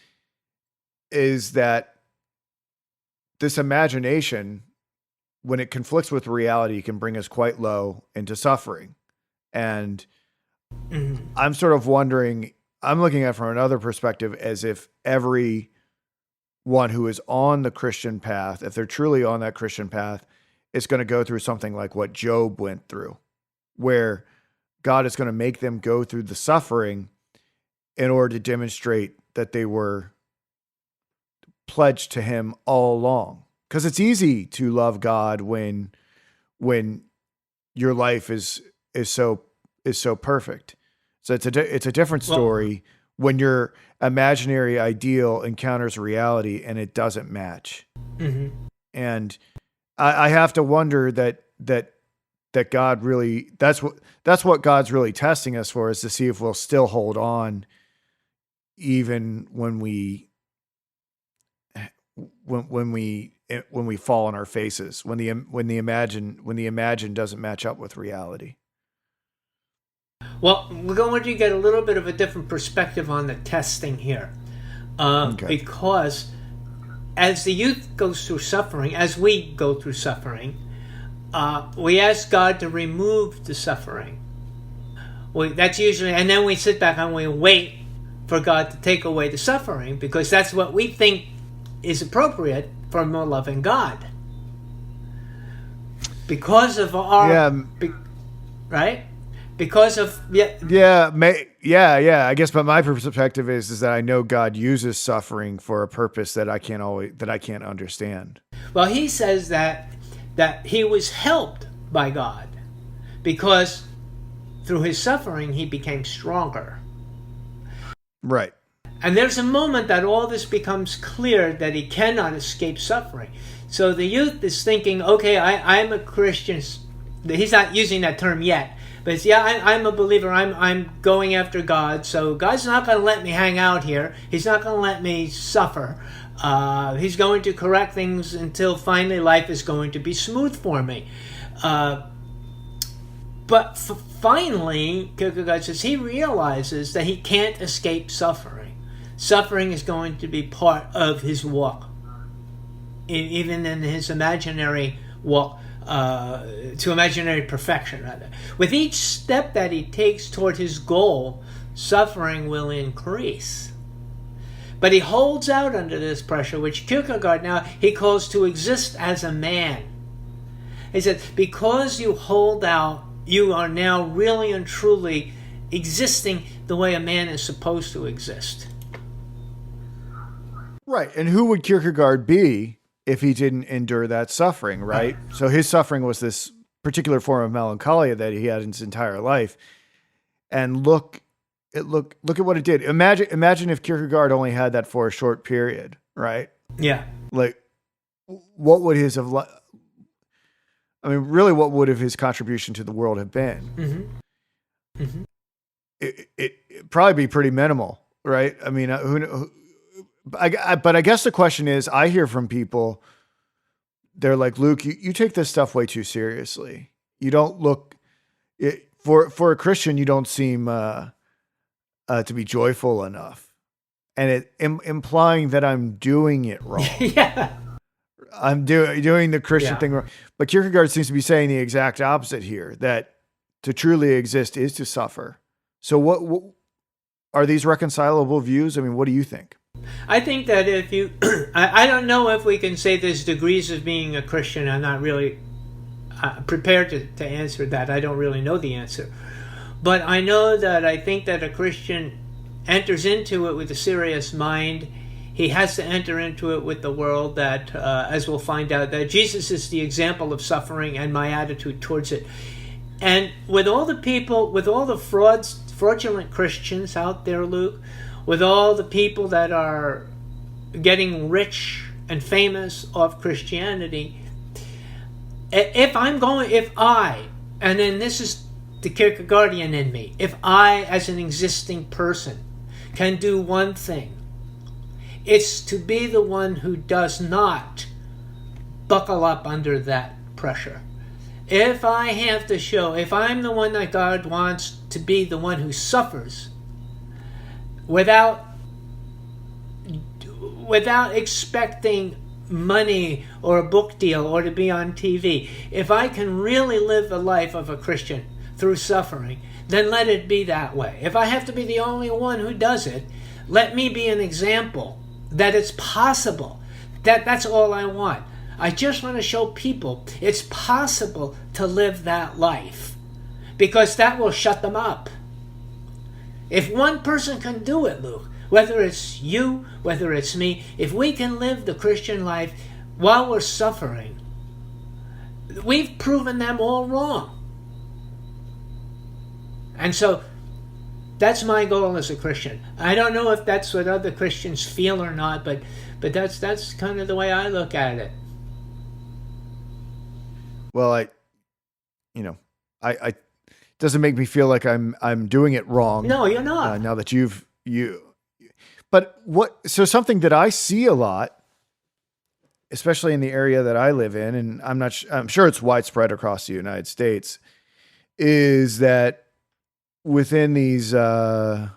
that this imagination, when it conflicts with reality, can bring us quite low into suffering. And I'm sort of wondering, I'm looking at it from another perspective, as if everyone who is on the Christian path, if they're truly on that Christian path, is going to go through something like what Job went through, where God is going to make them go through the suffering in order to demonstrate that they were pledged to him all along. Because it's easy to love God when your life is so perfect. So it's a different story when your imaginary ideal encounters reality and it doesn't match. Mm-hmm. And I have to wonder that God really, that's what God's really testing us for, is to see if we'll still hold on even when we fall on our faces, when the imagine doesn't match up with reality. Well, we're going to get a little bit of a different perspective on the testing here. Because as the youth goes through suffering, as we go through suffering, we ask God to remove the suffering. That's usually, and then we sit back and we wait for God to take away the suffering, because that's what we think is appropriate from a loving God. Because of our... right? Because of... Yeah. I guess, but my perspective is that I know God uses suffering for a purpose that I can't understand. Well, he says that he was helped by God because through his suffering he became stronger. Right. And there's a moment that all this becomes clear, that he cannot escape suffering. So the youth is thinking, okay, I'm a Christian. He's not using that term yet, but it's, I'm a believer. I'm going after God. So God's not going to let me hang out here. He's not going to let me suffer. He's going to correct things until finally life is going to be smooth for me. But finally, Kierkegaard says he realizes that he can't escape suffering. Suffering is going to be part of his walk, even in his imaginary walk, to imaginary perfection, rather. With each step that he takes toward his goal, suffering will increase. But he holds out under this pressure, which Kierkegaard now he calls to exist as a man. He said, because you hold out, you are now really and truly existing the way a man is supposed to exist. Right. And who would Kierkegaard be if he didn't endure that suffering, right? So his suffering was this particular form of melancholia that he had in his entire life. And look at what it did. Imagine if Kierkegaard only had that for a short period, right? Yeah. Like, what would his have? I mean, really, what would have his contribution to the world have been? Mm-hmm. Mm-hmm. It'd probably be pretty minimal, right? I mean, but I guess the question is, I hear from people, they're like, Luke, you take this stuff way too seriously. You don't look for a Christian. You don't seem to be joyful enough, and it implying that I'm doing it wrong. Yeah, I'm doing the Christian thing wrong. But Kierkegaard seems to be saying the exact opposite here: that to truly exist is to suffer. So, what are these reconcilable views? I mean, what do you think? I think that if you, I don't know if we can say there's degrees of being a Christian. I'm not really prepared to answer that. I don't really know the answer. But I know that I think that a Christian enters into it with a serious mind. He has to enter into it with the world that, as we'll find out, that Jesus is the example of suffering and my attitude towards it. And with all the people, with all the fraudulent Christians out there, Luke, with all the people that are getting rich and famous off Christianity, if I, and then this is the Kierkegaardian in me, if I, as an existing person, can do one thing, it's to be the one who does not buckle up under that pressure. If I have to show, if I'm the one that God wants to be the one who suffers, without expecting money or a book deal or to be on TV, if I can really live the life of a Christian through suffering, then let it be that way. If I have to be the only one who does it, let me be an example that it's possible. That's all I want. I just want to show people it's possible to live that life, because that will shut them up. If one person can do it, Luke, whether it's you, whether it's me, if we can live the Christian life while we're suffering, we've proven them all wrong. And so That's my goal as a Christian. I don't know if that's what other Christians feel or not, but that's kind of the way I look at it. Well, I doesn't make me feel like I'm doing it wrong. No, you're not. Now that but so something that I see a lot, especially in the area that I live in, and I'm sure it's widespread across the United States, is that within these evangelical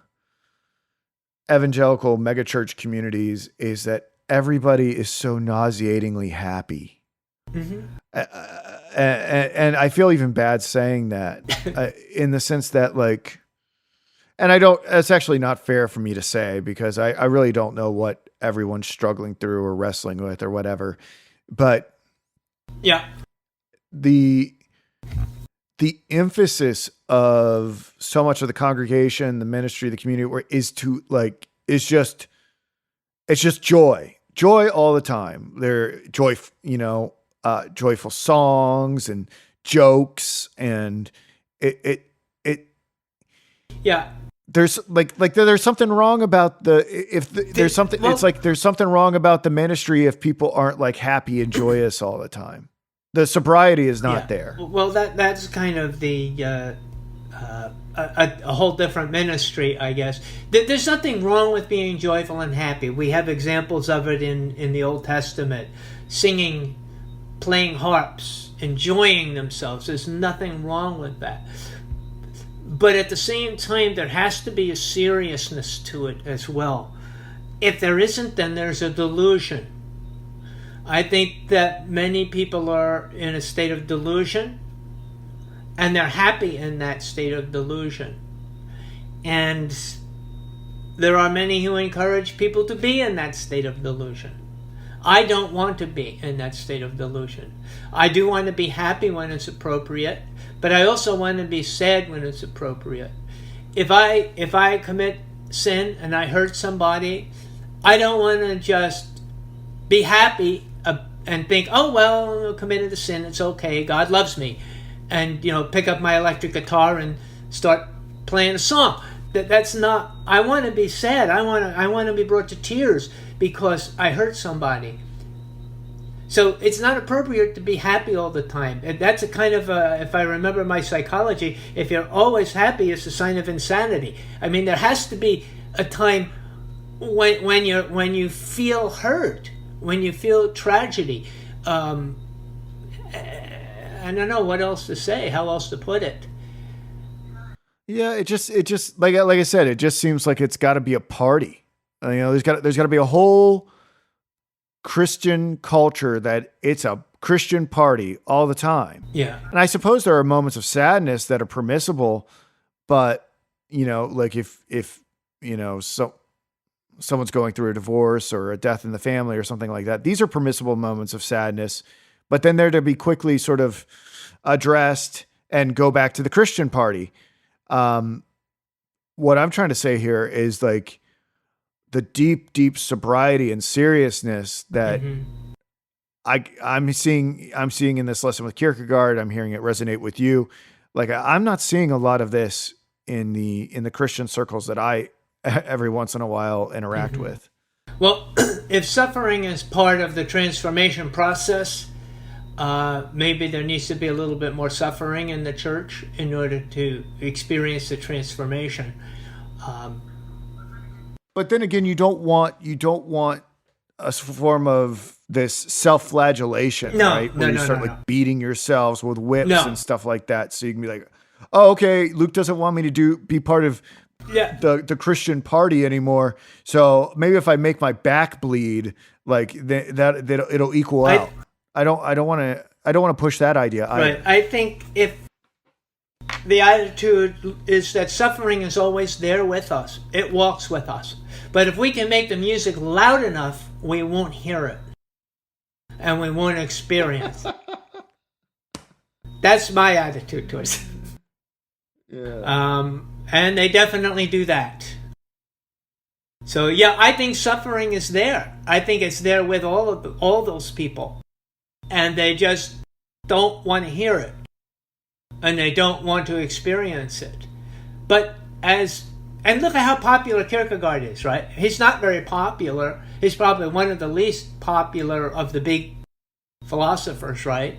megachurch communities, is that everybody is so nauseatingly happy. Mm-hmm. And I feel even bad saying that in the sense that, like, and it's actually not fair for me to say, because I really don't know what everyone's struggling through or wrestling with or whatever. But yeah, the emphasis of so much of the congregation, the ministry, the community is just joy all the time. They're joyful songs and jokes, and yeah. There's there's something wrong about there's something wrong about the ministry if people aren't like happy and joyous all the time. The sobriety is not there. Well, that's kind of a whole different ministry, I guess. There's nothing wrong with being joyful and happy. We have examples of it in the Old Testament, singing, playing harps, enjoying themselves. There's nothing wrong with that. But at the same time, there has to be a seriousness to it as well. If there isn't, then there's a delusion. I think that many people are in a state of delusion, and they're happy in that state of delusion. And there are many who encourage people to be in that state of delusion. I don't want to be in that state of delusion. I do want to be happy when it's appropriate, but I also want to be sad when it's appropriate. If I commit sin and I hurt somebody, I don't want to just be happy and think, oh, well, I committed a sin, it's okay, God loves me, and pick up my electric guitar and start playing a song. That's not. I want to be sad. I want to be brought to tears because I hurt somebody. So it's not appropriate to be happy all the time. And that's a kind of if I remember my psychology, if you're always happy, it's a sign of insanity. I mean, there has to be a time when you feel hurt, when you feel tragedy. I don't know what else to say, how else to put it. Yeah, it just like I said, it just seems like it's got to be a party. There's got to be a whole Christian culture that it's a Christian party all the time. Yeah. And I suppose there are moments of sadness that are permissible, but like if someone's going through a divorce or a death in the family or something like that, these are permissible moments of sadness, but then they're to be quickly sort of addressed and go back to the Christian party. What I'm trying to say here is like the deep sobriety and seriousness that I'm seeing in this lesson with Kierkegaard. I'm hearing it resonate with you. Like I'm not seeing a lot of this in the Christian circles that I every once in a while interact with. Well, if suffering is part of the transformation process, maybe there needs to be a little bit more suffering in the church in order to experience the transformation. But then again, you don't want a form of this self-flagellation, right? Where you start like beating yourselves with whips and stuff like that. So you can be like, oh, okay, Luke doesn't want me to be part of the Christian party anymore. So maybe if I make my back bleed, like that it'll equal out. I don't want to push that idea either. Right. I think if the attitude is that suffering is always there with us, it walks with us. But if we can make the music loud enough, we won't hear it, and we won't experience it. That's my attitude to it. Yeah. And they definitely do that. So yeah, I think suffering is there. I think it's there with all those people. And they just don't want to hear it. And they don't want to experience it. But as And look at how popular Kierkegaard is, right? He's not very popular. He's probably one of the least popular of the big philosophers, right?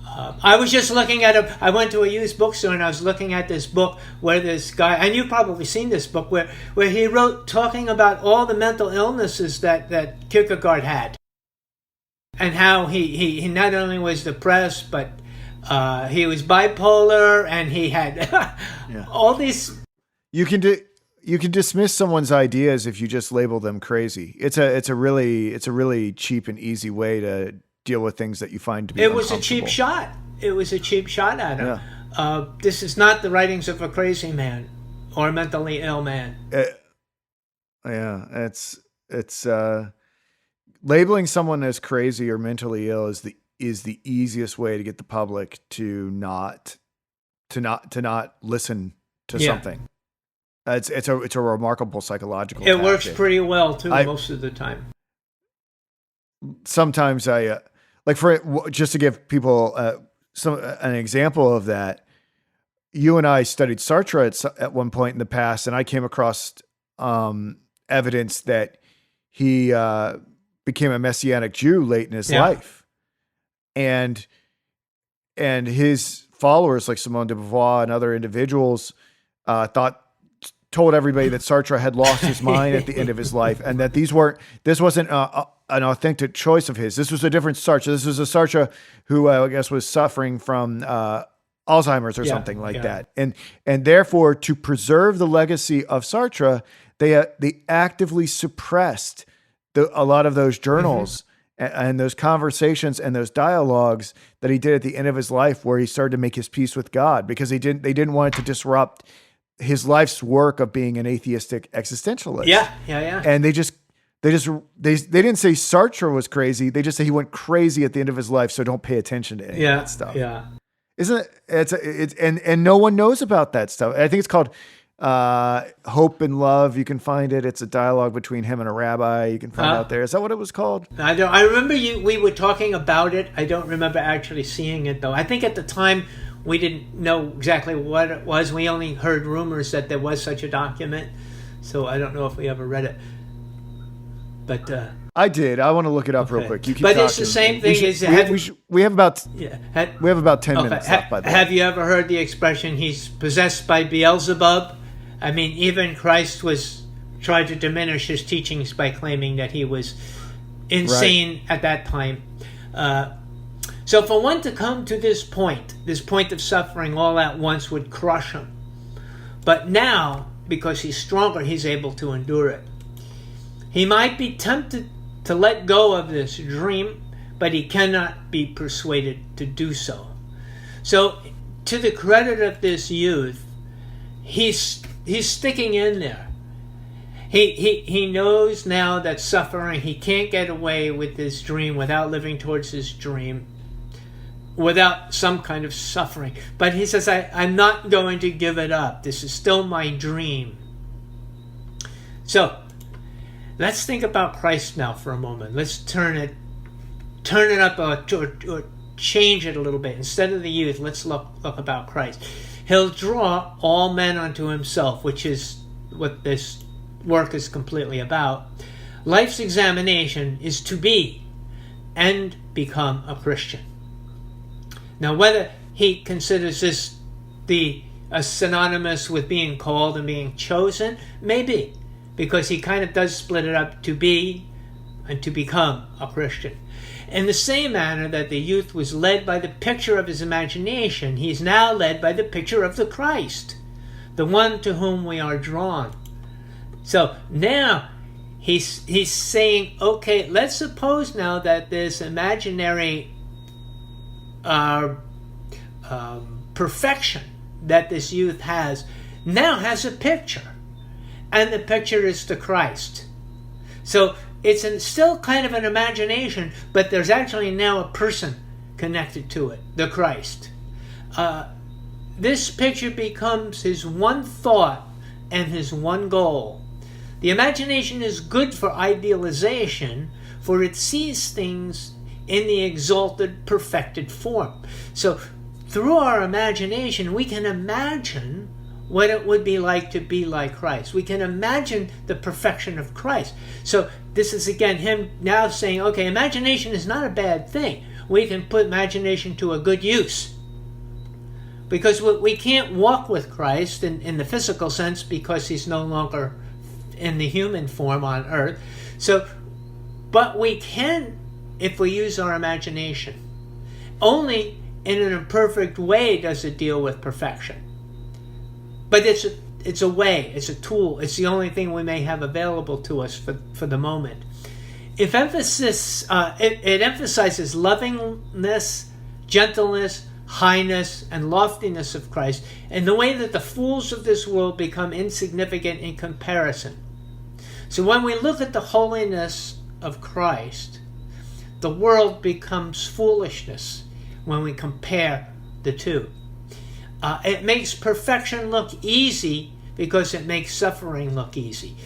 I was just looking at I went to a used bookstore and I was looking at this book where this guy, and you've probably seen this book, where he wrote talking about all the mental illnesses that Kierkegaard had. And how he not only was depressed, but he was bipolar, and he had all these. You can dismiss someone's ideas if you just label them crazy. It's a really cheap and easy way to deal with things that you find to be It was a cheap shot. It was a cheap shot at him. Yeah. This is not the writings of a crazy man or a mentally ill man. It's labeling someone as crazy or mentally ill is the easiest way to get the public to not listen to something. It's a remarkable psychological. It works pretty well too most of the time. Sometimes I just to give people an example of that. You and I studied Sartre at one point in the past, and I came across evidence that he became a Messianic Jew late in his life, and his followers like Simone de Beauvoir and other individuals told everybody that Sartre had lost his mind at the end of his life, and that this wasn't an authentic choice of his. This was a different Sartre. This was a Sartre who I guess was suffering from Alzheimer's or something like that, and therefore to preserve the legacy of Sartre, they actively suppressed a lot of those journals and those conversations and those dialogues that he did at the end of his life, where he started to make his peace with God, because they didn't want it to disrupt his life's work of being an atheistic existentialist. Yeah. And they didn't say Sartre was crazy. They just say he went crazy at the end of his life. So don't pay attention to any of that stuff. Yeah. Isn't it? And no one knows about that stuff. I think it's called Hope and Love. You can find it. It's a dialogue between him and a rabbi. You can find out there. Is that what it was called? I remember we were talking about it. I don't remember actually seeing it though. I think at the time we didn't know exactly what it was. We only heard rumors that there was such a document. So I don't know if we ever read it. But I did. I want to look it up real quick. You keep but talking. It's the same thing. We have about 10 minutes left. By the way, have you ever heard the expression "he's possessed by Beelzebub"? I mean, even Christ tried to diminish his teachings by claiming that he was insane at that time. So for one to come to this point of suffering all at once would crush him. But now, because he's stronger, he's able to endure it. He might be tempted to let go of this dream, but he cannot be persuaded to do so. So, to the credit of this youth, he's sticking in there. He knows now that suffering, he can't get away with his dream without living towards his dream, without some kind of suffering. But he says, I'm not going to give it up. This is still my dream. So, let's think about Christ now for a moment. Let's turn it up or change it a little bit. Instead of the youth, let's look about Christ. He'll draw all men unto himself, which is what this work is completely about. Life's examination is to be and become a Christian. Now, whether he considers this synonymous with being called and being chosen, maybe, because he kind of does split it up to be and to become a Christian. In the same manner that the youth was led by the picture of his imagination, he's now led by the picture of the Christ, the one to whom we are drawn. So now he's saying, okay, let's suppose now that this imaginary perfection that this youth has now has a picture, and the picture is the Christ. So it's still kind of an imagination, but there's actually now a person connected to it, the Christ. This picture becomes his one thought and his one goal. The imagination is good for idealization, for it sees things in the exalted, perfected form. So through our imagination, we can imagine what it would be like Christ. We can imagine the perfection of Christ. So this is again him now saying, okay, imagination is not a bad thing. We can put imagination to a good use. Because we can't walk with Christ in the physical sense because he's no longer in the human form on earth. So, but we can if we use our imagination. Only in an imperfect way does it deal with perfection. But it's a way, it's a tool, it's the only thing we may have available to us for the moment. If emphasis, it emphasizes lovingness, gentleness, highness, and loftiness of Christ in the way that the fools of this world become insignificant in comparison. So when we look at the holiness of Christ, the world becomes foolishness when we compare the two. It makes perfection look easy because it makes suffering look easy.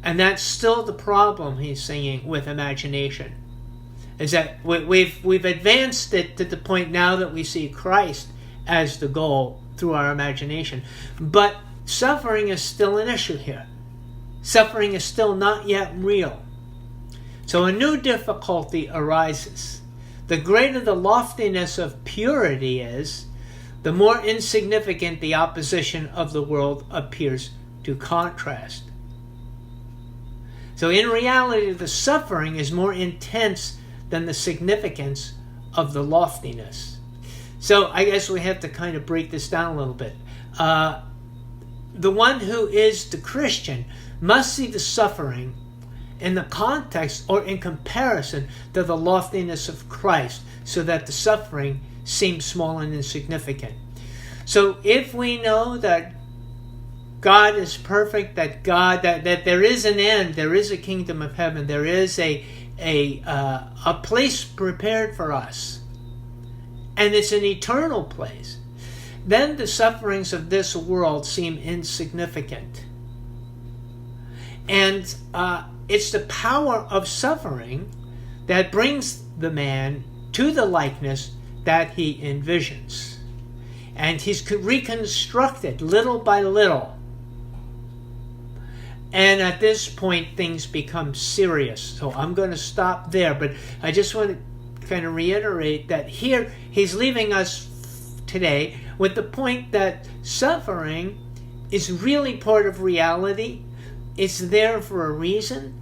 And that's still the problem, he's saying, with imagination. Is that we've advanced it to the point now that we see Christ as the goal through our imagination. But suffering is still an issue here. Suffering is still not yet real. So a new difficulty arises. The greater the loftiness of purity is, the more insignificant the opposition of the world appears to contrast. So in reality, the suffering is more intense than the significance of the loftiness. So I guess we have to kind of break this down a little bit. The one who is the Christian must see the suffering in the context or in comparison to the loftiness of Christ, so that the suffering seems small and insignificant. So if we know that God is perfect, that there is an end, there is a kingdom of heaven, there is a place prepared for us, and it's an eternal place, then the sufferings of this world seem insignificant. And it's the power of suffering that brings the man to the likeness that he envisions. And he's reconstructed little by little. And at this point, things become serious. So I'm going to stop there. But I just want to kind of reiterate that here he's leaving us today with the point that suffering is really part of reality. It's there for a reason.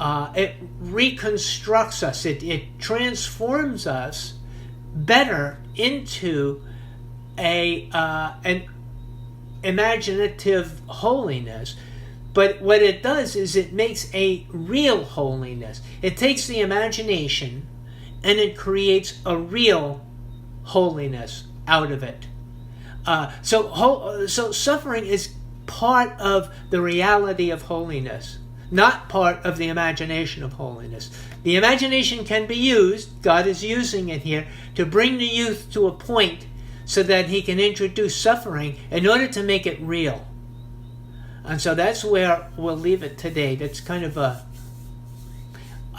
It reconstructs us. It transforms us better into an imaginative holiness. But what it does is it makes a real holiness. It takes the imagination and it creates a real holiness out of it. So suffering is part of the reality of holiness, not part of the imagination of holiness. The imagination can be used, God is using it here, to bring the youth to a point so that he can introduce suffering in order to make it real. And so that's where we'll leave it today. That's kind of a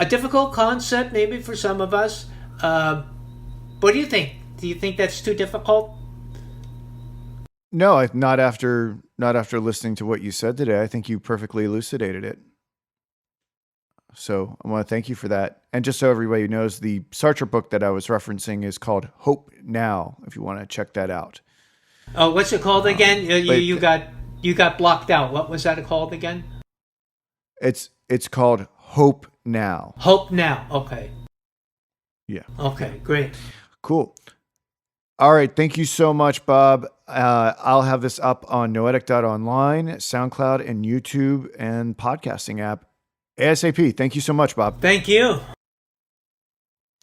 difficult concept maybe for some of us. What do you think? Do you think that's too difficult? No, not after listening to what you said today. I think you perfectly elucidated it. So I want to thank you for that. And just so everybody knows, the Sartre book that I was referencing is called Hope Now, if you want to check that out. Oh, what's it called again? You got blocked out. What was that called again? It's called Hope Now. Hope Now. Okay. Yeah. Okay, great. Cool. All right. Thank you so much, Bob. I'll have this up on noetic.online, SoundCloud, and YouTube and podcasting app ASAP. Thank you so much, Bob. Thank you.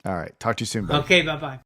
All right. Talk to you soon, buddy. Okay, bye-bye.